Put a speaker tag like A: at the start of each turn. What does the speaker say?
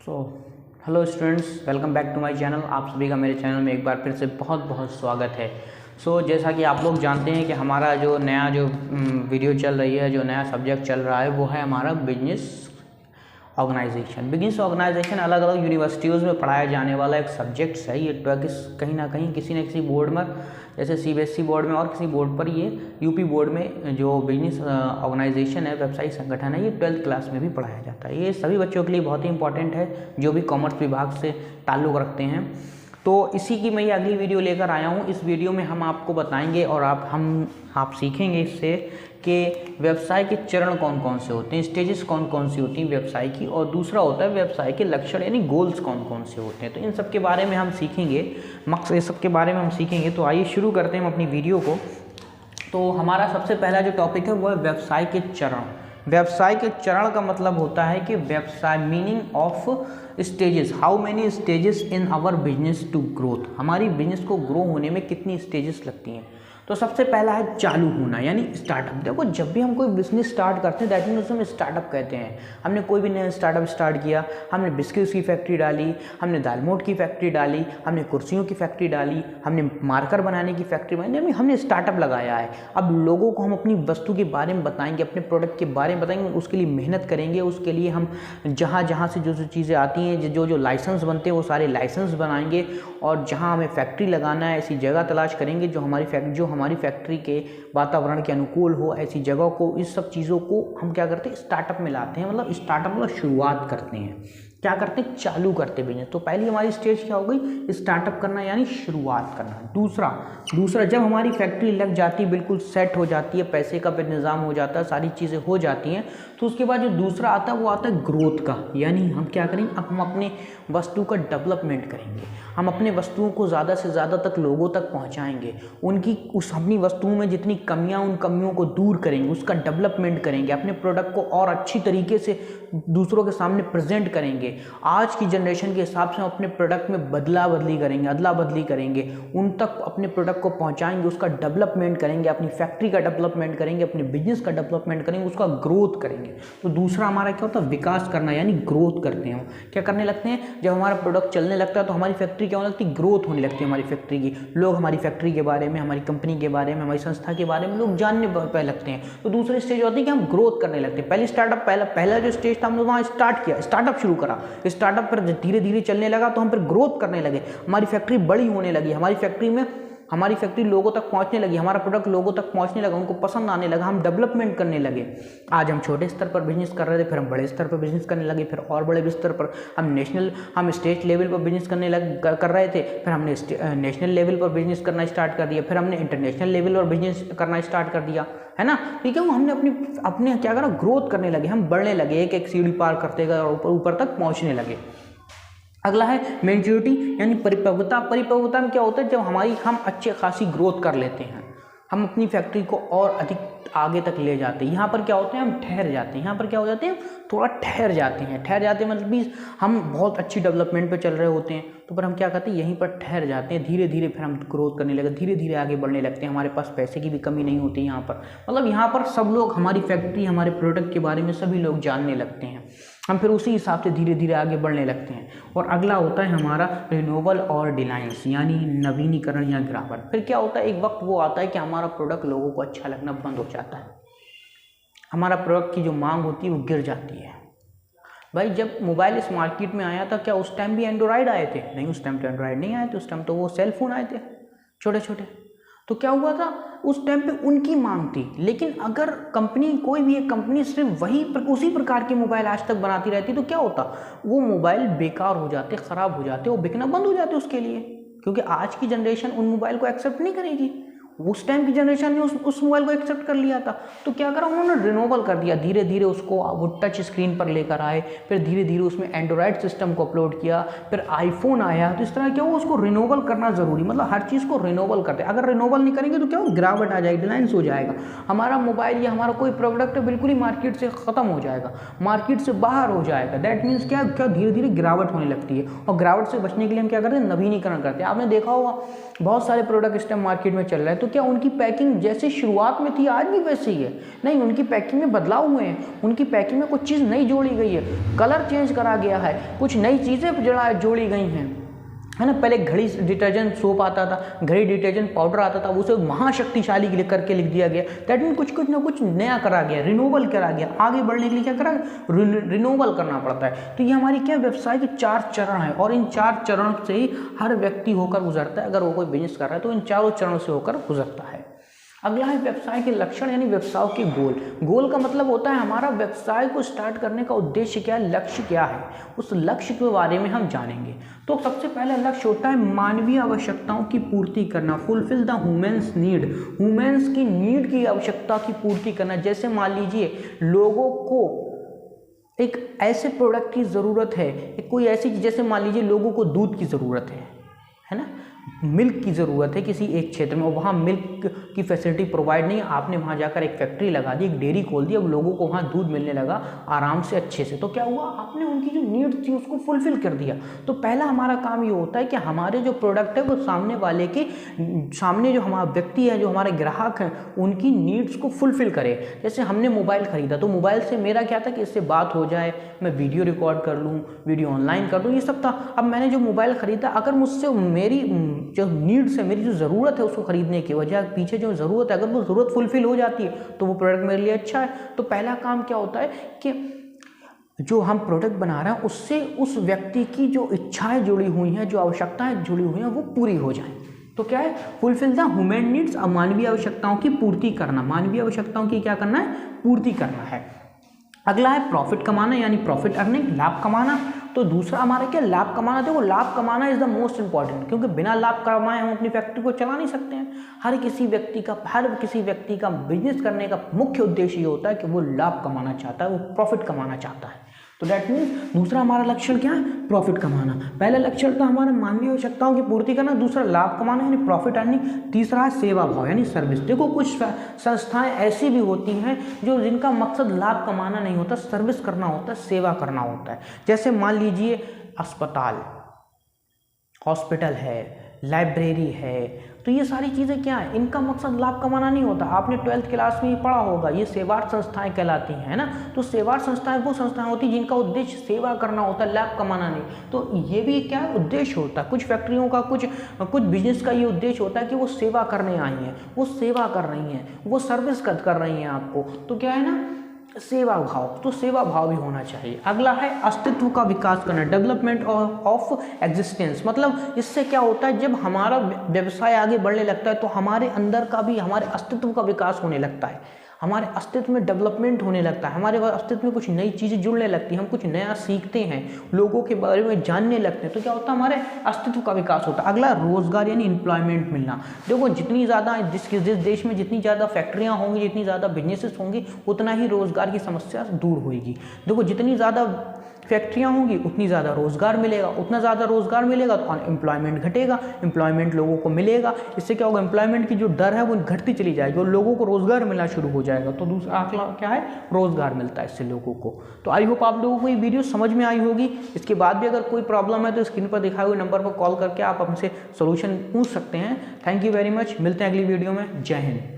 A: So hello students, welcome back to my channel. आप सभी का मेरे चैनल में एक बार फिर से बहुत बहुत स्वागत है। जैसा कि आप लोग जानते हैं कि हमारा जो नया वीडियो चल रही है, जो नया सब्जेक्ट चल रहा है वो है हमारा बिजनेस ऑर्गेनाइजेशन। बिजनेस ऑर्गेनाइजेशन अलग अलग यूनिवर्सिटीज़ में पढ़ाया जाने वाला एक सब्जेक्ट्स है। ये कहीं ना कहीं किसी न किसी बोर्ड में, जैसे सीबीएसई बोर्ड में और किसी बोर्ड पर, ये यूपी बोर्ड में जो बिजनेस ऑर्गेनाइजेशन है, व्यवसायिक संगठन है, ये 12th क्लास में भी पढ़ाया जाता है। ये सभी बच्चों के लिए बहुत ही इंपॉर्टेंट है जो भी कॉमर्स विभाग से ताल्लुक़ रखते हैं। तो इसी की मैं ये अगली वीडियो लेकर आया हूँ। इस वीडियो में हम आपको बताएंगे और आप सीखेंगे इससे कि व्यवसाय के चरण कौन कौन से होते हैं, स्टेजेस कौन कौन सी होती हैं व्यवसाय की, और दूसरा होता है व्यवसाय के लक्षण यानी गोल्स कौन कौन से होते हैं। तो इन सब के बारे में हम सीखेंगे, मकसद इस सब के बारे में हम सीखेंगे। तो आइए शुरू करते हैं हम अपनी वीडियो को। तो हमारा सबसे पहला जो टॉपिक है वो है व्यवसाय के चरण। व्यवसाय के चरण का मतलब होता है कि व्यवसाय, meaning of stages, how many stages in our business to growth. हमारी बिजनेस को ग्रो होने में कितनी स्टेजेस लगती हैं। तो सबसे पहला है चालू होना यानी स्टार्टअप। देखो, जब भी हम कोई बिजनेस स्टार्ट करते हैं दैट मीन उसे हम स्टार्टअप कहते हैं। हमने कोई भी नया स्टार्टअप स्टार्ट किया, हमने बिस्किट्स की फैक्ट्री डाली, हमने दाल मोठ की फैक्ट्री डाली, हमने कुर्सियों की फैक्ट्री डाली, हमने मार्कर बनाने की फैक्ट्री बनाई, हमने स्टार्टअप लगाया है। अब लोगों को हम अपनी वस्तु के बारे में बताएंगे, अपने प्रोडक्ट के बारे में बताएंगे, उसके लिए मेहनत करेंगे। उसके लिए हम जहाँ जहाँ से जो चीज़ें आती हैं, जो लाइसेंस बनते हैं वो सारे लाइसेंस बनाएंगे, और जहाँ हमें फैक्ट्री लगाना है ऐसी जगह तलाश करेंगे जो हमारी फैक्ट्री के वातावरण के अनुकूल हो। ऐसी जगह को, इस सब चीज़ों को हम क्या करते हैं, स्टार्टअप में लाते हैं। मतलब स्टार्टअप मतलब शुरुआत करते हैं, क्या करते हैं, चालू करते हैं बिजनेस। तो पहली हमारी स्टेज क्या हो गई, स्टार्टअप करना यानी शुरुआत करना। दूसरा जब हमारी फैक्ट्री लग जाती है, बिल्कुल सेट हो जाती है, पैसे का भी निज़ाम हो जाता है, सारी चीज़ें हो जाती हैं, तो उसके बाद जो दूसरा आता है वो आता है ग्रोथ का। यानी हम क्या करेंगे, अब हम अपने वस्तु का डेवलपमेंट करेंगे। हम अपने वस्तुओं को ज़्यादा से ज़्यादा तक लोगों तक पहुँचाएँगे। अपनी वस्तुओं में जितनी कमियाँ, उन कमियों को दूर करेंगे, उसका डेवलपमेंट करेंगे, अपने प्रोडक्ट को और अच्छी तरीके से दूसरों के सामने प्रेजेंट करेंगे। आज की जनरेशन के हिसाब से हम अपने प्रोडक्ट में अदला बदली करेंगे, उन तक अपने प्रोडक्ट को पहुंचाएंगे, उसका डेवलपमेंट करेंगे, अपनी फैक्ट्री का डेवलपमेंट करेंगे, अपने बिजनेस का डेवलपमेंट करेंगे, उसका ग्रोथ करेंगे। तो दूसरा हमारा क्या होता है, विकास करना यानी ग्रोथ करते हैं। क्या करने लगते हैं, जब हमारा प्रोडक्ट चलने लगता है तो हमारी फैक्ट्री क्या होने लगती है, ग्रोथ होने लगती है हमारी फैक्ट्री की। लोग हमारी फैक्ट्री के बारे में, हमारी कंपनी के बारे में, हमारी संस्था के बारे में लोग जानने लगते हैं। तो दूसरी स्टेज होती है कि हम ग्रोथ करने लगते हैं। पहला जो स्टेज था, हमने वहाँ स्टार्ट किया, स्टार्टअप शुरू करा, स्टार्टअप पर धीरे धीरे चलने लगा, तो हम फिर ग्रोथ करने लगे, हमारी फैक्ट्री बड़ी होने लगी, हमारी फैक्ट्री लोगों तक पहुंचने लगी, हमारा प्रोडक्ट लोगों तक पहुंचने लगा, उनको पसंद आने लगा, हम डेवलपमेंट करने लगे। आज हम छोटे स्तर पर बिजनेस कर रहे थे, फिर हम बड़े स्तर पर बिजनेस करने लगे, फिर और बड़े स्तर पर हम स्टेट लेवल पर बिजनेस कर रहे थे, फिर हमने नेशनल लेवल पर बिजनेस करना स्टार्ट कर दिया, फिर हमने इंटरनेशनल लेवल पर बिजनेस करना स्टार्ट कर दिया, है ना। ठीक है, वो हमने अपने क्या करा, ग्रोथ करने लगे, हम बढ़ने लगे, एक एक सीढ़ी पार करते गए और ऊपर तक पहुंचने लगे। अगला है मैच्योरिटी यानी परिपक्वता। परिपक्वता में क्या होता है, जब हम अच्छी खासी ग्रोथ कर लेते हैं, हम अपनी फैक्ट्री को और अधिक आगे तक ले जाते हैं। यहाँ पर क्या होते हैं, हम ठहर जाते हैं। यहाँ पर क्या हो जाते हैं, थोड़ा ठहर जाते हैं मतलब भी हम बहुत अच्छी डेवलपमेंट पे चल रहे होते हैं, तो फिर हम क्या करते हैं, यहीं पर ठहर जाते हैं। धीरे धीरे फिर हम ग्रोथ करने लगे, धीरे धीरे आगे बढ़ने लगते हैं। हमारे पास पैसे की भी कमी नहीं होती यहाँ पर, मतलब यहाँ पर सब लोग हमारी फैक्ट्री, हमारे प्रोडक्ट के बारे में सभी लोग जानने लगते हैं। हम फिर उसी हिसाब से धीरे धीरे आगे बढ़ने लगते हैं। और अगला होता है हमारा रिन्यूअल और डिलाइंस यानी नवीनीकरण या गिरावट। फिर क्या होता है, एक वक्त वो आता है कि हमारा प्रोडक्ट लोगों को अच्छा लगना बंद हो जाता है, हमारा प्रोडक्ट की जो मांग होती है वो गिर जाती है। भाई, जब मोबाइल इस मार्केट में आया था, क्या उस टाइम भी एंड्रॉयड आए थे? नहीं, उस टाइम तो एंड्रॉयड नहीं आए थे, उस टाइम तो वो सेल फोन आए थे छोटे छोटे। तो क्या हुआ था, उस टाइम पे उनकी मांग थी, लेकिन अगर कोई भी एक कंपनी सिर्फ उसी प्रकार के मोबाइल आज तक बनाती रहती तो क्या होता, वो मोबाइल बेकार हो जाते, ख़राब हो जाते, वो बिकना बंद हो जाते उसके लिए, क्योंकि आज की जनरेशन उन मोबाइल को एक्सेप्ट नहीं करेगी। उस टाइम की जनरेशन ने उस मोबाइल को एक्सेप्ट कर लिया था। तो क्या करा उन्होंने, रिन्यूअल कर दिया, धीरे धीरे उसको वो टच स्क्रीन पर लेकर आए, फिर धीरे धीरे उसमें एंड्रॉयड सिस्टम को अपलोड किया, फिर आईफोन आया। तो इस तरह क्या हो, उसको रिन्यूअल करना ज़रूरी, मतलब हर चीज़ को रिन्यूअल करते हैं। अगर रिन्यूअल नहीं करेंगे तो क्या हो, गिरावट आ जाएगी, डिलाइंस हो जाएगा, हमारा मोबाइल या हमारा कोई प्रोडक्ट बिल्कुल ही मार्केट से ख़त्म हो जाएगा, मार्केट से बाहर हो जाएगा। दैट मीन्स क्या धीरे धीरे गिरावट होने लगती है। और गिरावट से बचने के लिए हम क्या करते हैं, नवीनीकरण करते हैं। आपने देखा होगा बहुत सारे प्रोडक्ट इस टाइम मार्केट में चल रहे हैं, तो तो क्या उनकी पैकिंग जैसे शुरुआत में थी आज भी वैसे ही है? नहीं, उनकी पैकिंग में बदलाव हुए हैं, उनकी पैकिंग में कुछ चीज़ नई जोड़ी गई है, कलर चेंज करा गया है, कुछ नई चीज़ें जोड़ी गई हैं, है ना। पहले घड़ी डिटर्जेंट सोप आता था, घड़ी डिटर्जेंट पाउडर आता था, उसे महाशक्तिशाली करके लिख दिया गया। दैट मीन कुछ ना कुछ नया करा गया, रिनोवल करा गया। आगे बढ़ने के लिए क्या करा, रिनोवल करना पड़ता है। तो ये हमारी क्या व्यवसाय के 4 चरण है, और इन 4 चरण से ही हर व्यक्ति होकर गुजरता है। अगर वो कोई बिजनेस कर रहा है तो इन चारों चरणों से होकर गुजरता है। अगला है व्यवसाय के लक्षण यानी व्यवसाय के गोल। गोल का मतलब होता है हमारा व्यवसाय को स्टार्ट करने का उद्देश्य क्या है, लक्ष्य क्या है, उस लक्ष्य के बारे में हम जानेंगे। तो सबसे पहला लक्ष्य होता है मानवीय आवश्यकताओं की पूर्ति करना, fulfil the humans need, humans की नीड की आवश्यकता की पूर्ति करना। जैसे मान लीजिए लोगों को एक ऐसे प्रोडक्ट की ज़रूरत है, कोई ऐसी चीज़, जैसे मान लीजिए लोगों को दूध की ज़रूरत है ना, मिल्क की ज़रूरत है किसी एक क्षेत्र में, और वहाँ मिल्क की फैसिलिटी प्रोवाइड नहीं है। आपने वहाँ जाकर एक फैक्ट्री लगा दी, एक डेयरी खोल दी, अब लोगों को वहाँ दूध मिलने लगा आराम से, अच्छे से। तो क्या हुआ, आपने उनकी जो नीड थी उसको फुलफिल कर दिया। तो पहला हमारा काम ये होता है कि हमारे जो प्रोडक्ट है वो सामने वाले के सामने जो हमारा व्यक्ति है, जो हमारे ग्राहक हैं, उनकी नीड्स को फुलफिल करे। जैसे हमने मोबाइल ख़रीदा तो मोबाइल से मेरा क्या था कि इससे बात हो जाए, मैं वीडियो रिकॉर्ड कर लूँ, वीडियो ऑनलाइन कर लूँ, ये सब था। अब मैंने जो मोबाइल ख़रीदा, अगर मुझसे मेरी जो नीड्स है, मेरी जो ज़रूरत है उसको खरीदने की वजह पीछे जो ज़रूरत है, अगर वो ज़रूरत फुलफिल हो जाती है तो वो प्रोडक्ट मेरे लिए अच्छा है। तो पहला काम क्या होता है कि जो हम प्रोडक्ट बना रहे हैं उससे उस व्यक्ति की जो इच्छाएं जुड़ी हुई हैं, जो आवश्यकताएं जुड़ी हुई हैं, वो पूरी हो जाएं। तो क्या है, फुलफिल द ह्यूमन नीड्स, मानवीय आवश्यकताओं की पूर्ति करना, मानवीय आवश्यकताओं की क्या करना है, पूर्ति करना है। अगला है प्रॉफिट कमाना यानी प्रॉफिट अर्निंग, लाभ कमाना। तो दूसरा हमारा क्या, लाभ कमाना। देखो लाभ कमाना इज द मोस्ट इंपॉर्टेंट, क्योंकि बिना लाभ कमाए हम अपनी फैक्ट्री को चला नहीं सकते हैं। हर किसी व्यक्ति का बिजनेस करने का मुख्य उद्देश्य ये होता है कि वो लाभ कमाना चाहता है, वो प्रॉफिट कमाना चाहता है। तो दैट मीन्स दूसरा हमारा लक्ष्य क्या है, प्रॉफिट कमाना। पहला लक्ष्य था हमारा मानवीय आवश्यकताओं की पूर्ति करना, दूसरा लाभ कमाना यानी प्रॉफिट अर्निंग, तीसरा है सेवा भाव यानी सर्विस। देखो कुछ संस्थाएं ऐसी भी होती हैं जो जिनका मकसद लाभ कमाना नहीं होता, सर्विस करना होता है, सेवा करना होता है। जैसे मान लीजिए अस्पताल, हॉस्पिटल है, लाइब्रेरी है, तो ये सारी चीज़ें क्या है, इनका मकसद लाभ कमाना नहीं होता। आपने 12th क्लास में ये पढ़ा होगा, ये सेवार्थ संस्थाएं कहलाती हैं, है ना। तो सेवार्थ संस्थाएं वो संस्थाएं होती हैं जिनका उद्देश्य सेवा करना होता है, लाभ कमाना नहीं। तो ये भी क्या उद्देश्य होता है, कुछ फैक्ट्रियों का, कुछ बिजनेस का ये उद्देश्य होता है कि वो सेवा करने आई हैं, वो सेवा कर रही हैं, वो सर्विस कर रही हैं आपको। तो क्या है ना, सेवा भाव, तो सेवा भाव भी होना चाहिए। अगला है अस्तित्व का विकास करना, डेवलपमेंट ऑफ एग्जिस्टेंस। मतलब इससे क्या होता है, जब हमारा व्यवसाय आगे बढ़ने लगता है तो हमारे अंदर का भी, हमारे अस्तित्व का विकास होने लगता है, हमारे अस्तित्व में डेवलपमेंट होने लगता है, हमारे अस्तित्व में कुछ नई चीज़ें जुड़ने लगती हैं, हम कुछ नया सीखते हैं, लोगों के बारे में जानने लगते हैं। तो क्या होता है, हमारे अस्तित्व का विकास होता है। अगला रोजगार यानी एम्प्लॉयमेंट मिलना। देखो जितनी ज़्यादा जिस देश में जितनी ज़्यादा फैक्ट्रियाँ होंगी, जितनी ज़्यादा बिजनेसेस होंगी, उतना ही रोजगार की समस्या दूर होगी। देखो जितनी ज़्यादा फैक्ट्रियाँ होंगी उतनी ज़्यादा रोज़गार मिलेगा, उतना ज़्यादा रोज़गार मिलेगा तो एम्प्लॉयमेंट घटेगा, एम्प्लॉयमेंट लोगों को मिलेगा। इससे क्या होगा, एम्प्लॉयमेंट की जो दर है वो घटती चली जाएगी और लोगों को रोज़गार मिलना शुरू हो जाएगा। तो दूसरा आंकड़ा क्या है, रोज़गार मिलता है इससे लोगों को। तो आई होप आप लोगों को ये वीडियो समझ में आई होगी। इसके बाद भी अगर कोई प्रॉब्लम है तो स्क्रीन पर दिखाए हुए नंबर पर कॉल करके आप हमसे सोल्यूशन पूछ सकते हैं। थैंक यू वेरी मच, मिलते हैं अगली वीडियो में। जय हिंद।